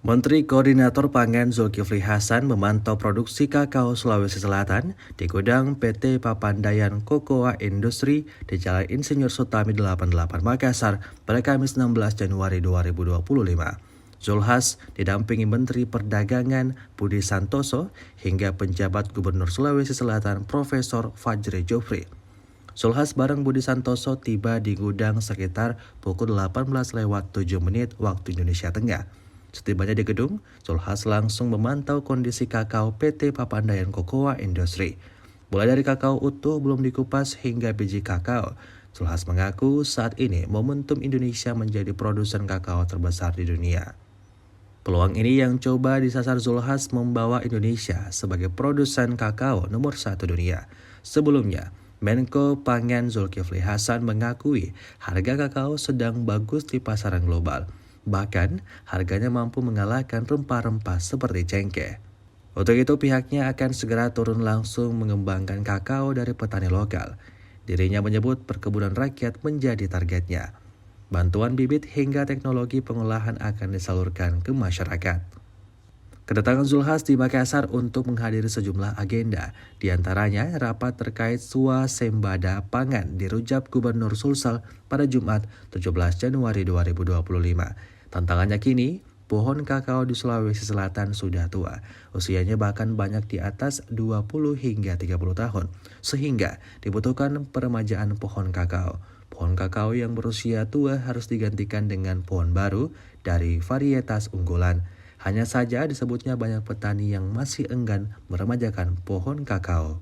Menteri Koordinator Pangan Zulkifli Hasan memantau produksi kakao Sulawesi Selatan di gudang PT Papandayan Cocoa Industri di Jalan Insinyur Sutami 88 Makassar pada Kamis 16 Januari 2025. Zulhas didampingi Menteri Perdagangan Budi Santoso hingga penjabat Gubernur Sulawesi Selatan Profesor Fajri Jufri. Zulhas bareng Budi Santoso tiba di gudang sekitar pukul 18:07 waktu Indonesia Tengah. Setibanya di gedung, Zulhas langsung memantau kondisi kakao PT Papandayan Cocoa Industri. Mulai dari kakao utuh belum dikupas hingga biji kakao. Zulhas mengaku saat ini momentum Indonesia menjadi produsen kakao terbesar di dunia. Peluang ini yang coba disasar Zulhas membawa Indonesia sebagai produsen kakao nomor 1 dunia. Sebelumnya, Menko Pangan Zulkifli Hasan mengakui harga kakao sedang bagus di pasaran global. Bahkan, harganya mampu mengalahkan rempah-rempah seperti cengkeh. Untuk itu, pihaknya akan segera turun langsung mengembangkan kakao dari petani lokal. Dirinya menyebut perkebunan rakyat menjadi targetnya. Bantuan bibit hingga teknologi pengolahan akan disalurkan ke masyarakat. Kedatangan Zulhas di Makassar untuk menghadiri sejumlah agenda, diantaranya rapat terkait swasembada pangan di Rujak Gubernur Sulsel pada Jumat 17 Januari 2025. Tantangannya kini, pohon kakao di Sulawesi Selatan sudah tua, usianya bahkan banyak di atas 20 hingga 30 tahun, sehingga dibutuhkan peremajaan pohon kakao. Pohon kakao yang berusia tua harus digantikan dengan pohon baru dari varietas unggulan. Hanya saja disebutnya banyak petani yang masih enggan meremajakan pohon kakao.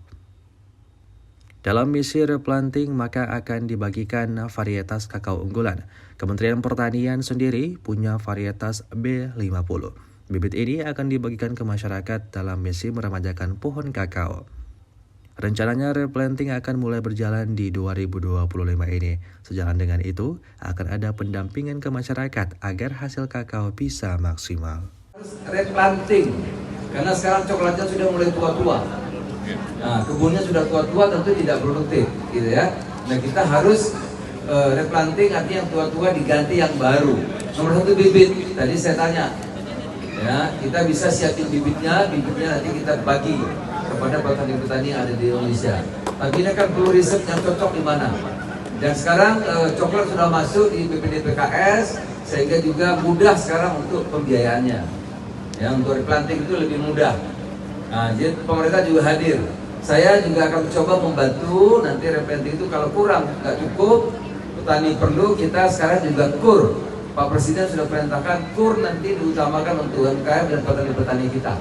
Dalam misi replanting maka akan dibagikan varietas kakao unggulan. Kementerian Pertanian sendiri punya varietas B50. Bibit ini akan dibagikan ke masyarakat dalam misi meremajakan pohon kakao. Rencananya replanting akan mulai berjalan di 2025 ini. Sejalan dengan itu, akan ada pendampingan ke masyarakat agar hasil kakao bisa maksimal. Replanting, karena sekarang coklatnya sudah mulai tua-tua. Nah, kebunnya sudah tua-tua tentu tidak produktif, gitu ya. Nah, kita harus replanting, artinya yang tua-tua diganti yang baru. Nomor 1 bibit. Tadi saya tanya, ya kita bisa siapin bibitnya nanti kita bagi kepada petani-petani yang ada di Indonesia. Tapi ini kan perlu riset yang cocok di mana. Dan sekarang coklat sudah masuk di BPDPKS, sehingga juga mudah sekarang untuk pembiayaannya. Ya, untuk replanting itu lebih mudah. Nah, jadi pemerintah juga hadir. Saya juga akan mencoba membantu nanti replanting itu kalau kurang, nggak cukup, petani perlu, kita sekarang juga kur. Pak Presiden sudah perintahkan kur nanti diutamakan untuk UMKM dan petani-petani kita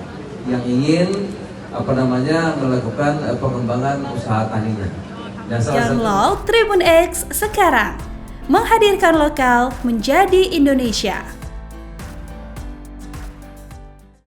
yang ingin melakukan pengembangan usaha taninya. Download Tribun X sekarang, menghadirkan lokal menjadi Indonesia.